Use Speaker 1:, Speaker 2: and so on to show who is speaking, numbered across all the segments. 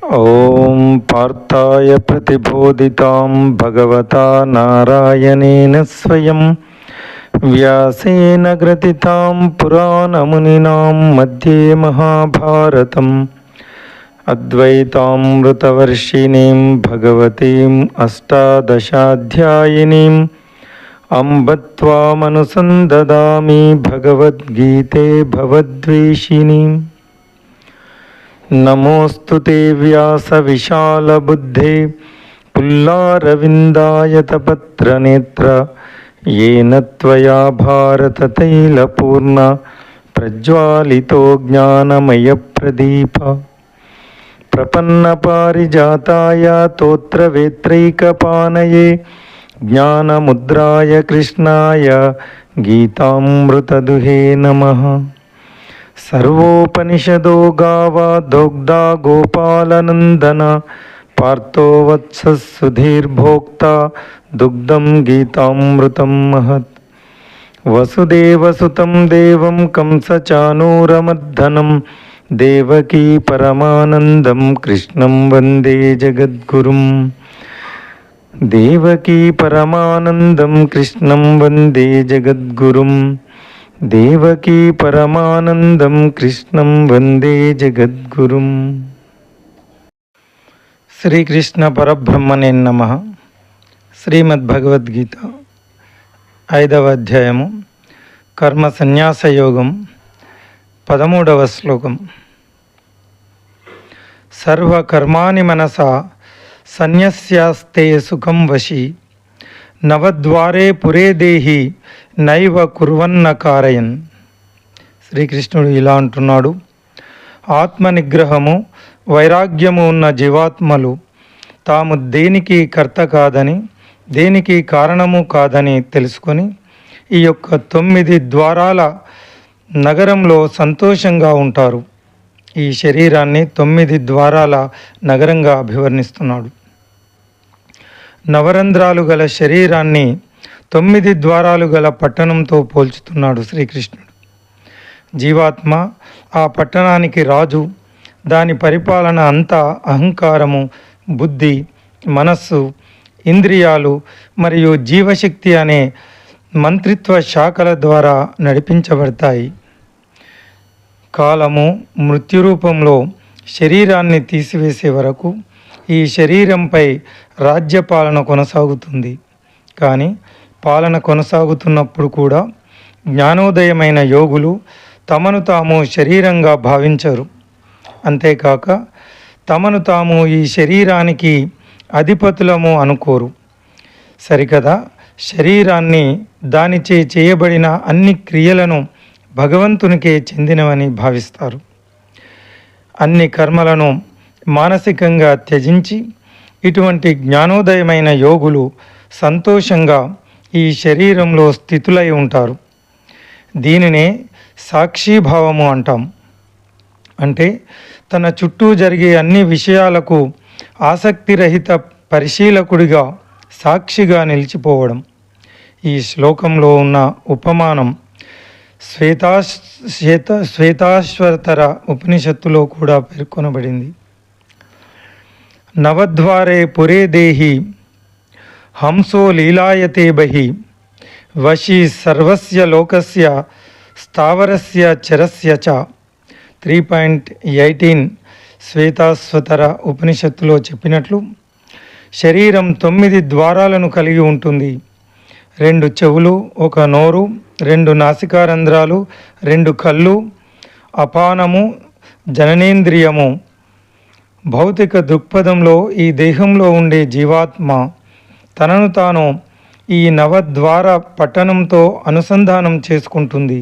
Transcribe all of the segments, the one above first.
Speaker 1: ఓం పార్థాయ ప్రతిబోధితాం భగవతా నారాయణేన స్వయం వ్యాసేన గ్రథితాం పురాణమునినాం మధ్యే మహాభారతం అద్వైతామృతవర్షిణీం భగవతీం అష్టాదశాధ్యాయినీం అంబ త్వామనుసందదామి భగవద్గీతే భవద్వేషిణీం. నమోऽस्तु వ్యాస విశాలబుద్ధే పుల్లారవిందాయతపత్రనేత్ర येन त्वया भारततैलपूर्ण प्रज्वालितो ज्ञानमयप्रदीप प्रपन्नपारिजाताय तोत्रवेत्रैकपानये ज्ञानमुद्राय कृष्णाय गीतामृतदुहे नमः. सर्वोपनिषदो गावा दोग्धा गोपालनन्दन पार्थो वत्सः सुधीर्भोक्ता दुग्धं गीतामृतं महत्. वसुदेवसुतं देवं कंसचानूरमर्दनं देवकी परमानन्दं कृष्णं वन्दे जगद्गुरुं. देवकी परमानन्दं कृष्णं वन्दे जगद्गुरुं. దేవకీ పరమానందం కృష్ణం వందే జగద్గురుం. శ్రీకృష్ణ పరబ్రహ్మణే నమః. శ్రీమద్భగవద్గీత 5వ అధ్యాయము కర్మ సన్యాస యోగం 13వ శ్లోకం. సర్వకర్మాణి మనసా సన్యస్యాస్తే సుఖం వశి నవద్వారే పురే దేహి నైవ కుర్వన్న కారయన్. శ్రీకృష్ణుడు ఇలా అంటున్నాడు, ఆత్మ నిగ్రహము వైరాగ్యము ఉన్న జీవాత్మలు తాము దేనికి కర్త కాదని దేనికి కారణము కాదని తెలుసుకొని ఈ యొక్క 9 ద్వారాల నగరంలో సంతోషంగా ఉంటారు. ఈ శరీరాన్ని 9 ద్వారాల నగరంగా అభివర్ణిస్తున్నాడు. నవరంధ్రాలు గల శరీరాన్ని 9 ద్వారాలు గల పట్టణంతో పోల్చుతున్నాడు శ్రీకృష్ణుడు. జీవాత్మ ఆ పట్టణానికి రాజు. దాని పరిపాలన అంతా అహంకారము, బుద్ధి, మనస్సు, ఇంద్రియాలు మరియు జీవశక్తి అనే మంత్రిత్వ శాఖల ద్వారా నడిపించబడతాయి. కాలము మృత్యురూపంలో శరీరాన్ని తీసివేసే వరకు ఈ శరీరంపై రాజ్యపాలన కొనసాగుతుంది. కానీ పాలన కొనసాగుతున్నప్పుడు కూడా జ్ఞానోదయమైన యోగులు తమను తాము శరీరంగా భావించరు. అంతేకాక తమను తాము ఈ శరీరానికి అధిపతులము అనుకోరు. సరికదా, శరీరాన్ని దానిచే చేయబడిన అన్ని క్రియలను భగవంతునికే చెందినవని భావిస్తారు. అన్ని కర్మలను మానసికంగా త్యజించి ఇటువంటి జ్ఞానోదయమైన యోగులు సంతోషంగా ఈ శరీరంలో స్థితులై ఉంటారు. దీనినే సాక్షిభావము అంటాం. అంటే తన చుట్టూ జరిగే అన్ని విషయాలకు ఆసక్తిరహిత పరిశీలకుడిగా సాక్షిగా నిలిచిపోవడం. ఈ శ్లోకంలో ఉన్న ఉపమానం శ్వేతాశ్వతర ఉపనిషత్తులో కూడా పేర్కొనబడింది. నవద్వారే పురే దేహి హంసో లీలాయతే బహి వశీ సర్వస్య లోకస్య స్థావరస్య చరస్య చ. 3.18 శ్వేతాశ్వతర ఉపనిషత్తులో చెప్పినట్లు శరీరం 9 ద్వారాలను కలిగి ఉంటుంది. 2 చెవులు, 1 నోరు, 2 నాసికారంధ్రాలు, 2 కళ్ళు, అపానము, జననేంద్రియము. భౌతిక దృక్పథంలో ఈ దేహంలో ఉండే జీవాత్మ తనను తాను ఈ నవద్వార పట్టణంతో అనుసంధానం చేసుకుంటుంది.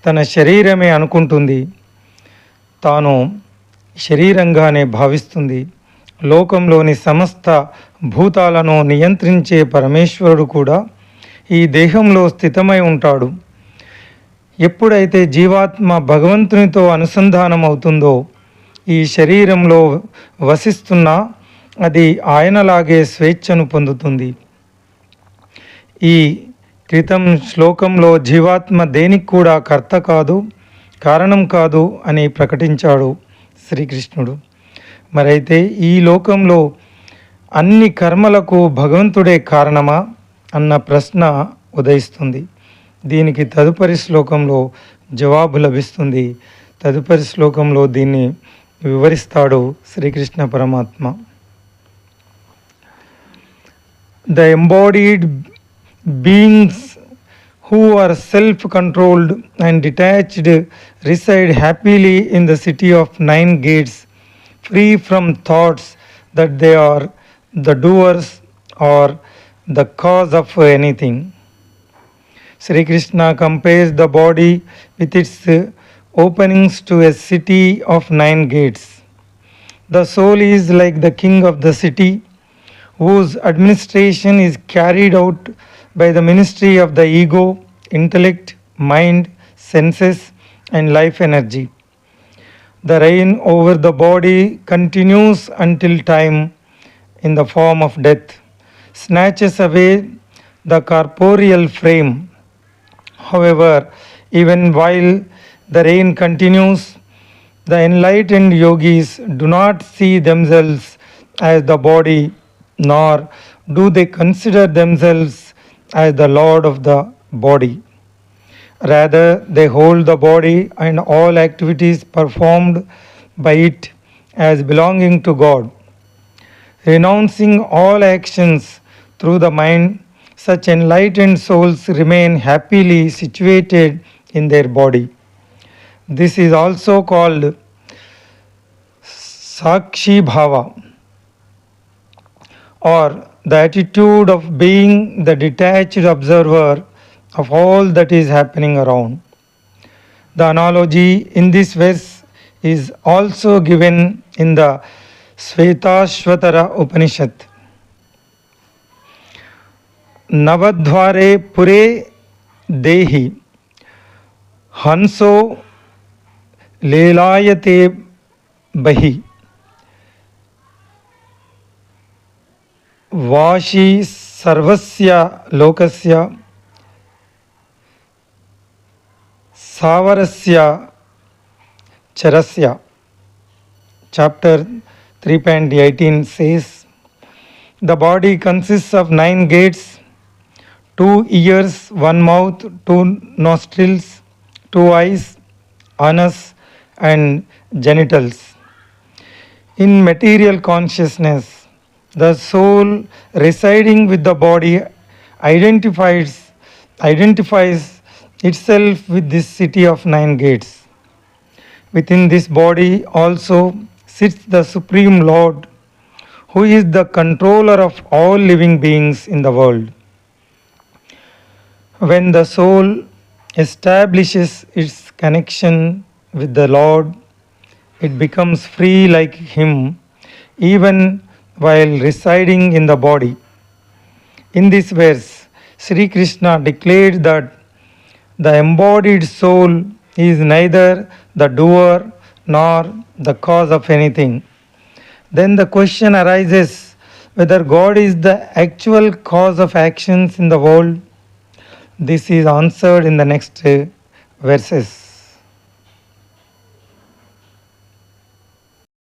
Speaker 1: తన శరీరమే అనుకుంటుంది. తాను శరీరంగానే భావిస్తుంది. లోకంలోని సమస్త భూతాలను నియంత్రించే పరమేశ్వరుడు కూడా ఈ దేహంలో స్థితమై ఉంటాడు. ఎప్పుడైతే జీవాత్మ భగవంతునితో అనుసంధానం అవుతుందో ఈ శరీరంలో వసిస్తున్నా అది ఆయనలాగే స్వేచ్ఛను పొందుతుంది. ఈ క్రితం శ్లోకంలో జీవాత్మ దేనికి కూడా కర్త కాదు, కారణం కాదు అని ప్రకటించాడు శ్రీకృష్ణుడు. మరైతే ఈ లోకంలో అన్ని కర్మలకు భగవంతుడే కారణమా అన్న ప్రశ్న ఉదయిస్తుంది. దీనికి తదుపరి శ్లోకంలో జవాబు లభిస్తుంది. తదుపరి శ్లోకంలో దీన్ని వివరిస్తాడు శ్రీకృష్ణ పరమాత్మ. The embodied beings who are self-controlled and detached reside happily in the city of 9 gates, free from thoughts that they are the doers or the cause of anything. Sri Krishna compares the body with its openings to a city of 9 gates. The soul is like the king of the city, whose administration is carried out by the ministry of the ego, intellect, mind, senses, and life energy. The reign over the body continues until time, in the form of death, snatches away the corporeal frame. However, even while the reign continues, the enlightened yogis do not see themselves as the body, nor do they consider themselves as the lord of the body. Rather, they hold the body and all activities performed by it as belonging to God. Renouncing all actions through the mind, such enlightened souls remain happily situated in their body. This is also called Sakshi Bhava, or the attitude of being the detached observer of all that is happening around. The analogy in this verse is also given in the Svetashvatara Upanishad. Navadvare pure dehi hanso lelayate bahi Vashi सर्वस्य लोकस्य सावरस्य चरस्य. Chapter 3.18 says, the body consists of 9 gates, 2 ears, 1 mouth, 2 nostrils, 2 eyes, anus, and genitals. In material consciousness, the soul residing with the body identifies itself with this city of 9 gates. Within this body also sits the Supreme Lord, who is the controller of all living beings in the world. When the soul establishes its connection with the Lord, it becomes free like Him, even while residing in the body. In this verse, Sri Krishna declared that the embodied soul is neither the doer nor the cause of anything. Then the question arises whether God is the actual cause of actions in the world. This is answered in the next verses.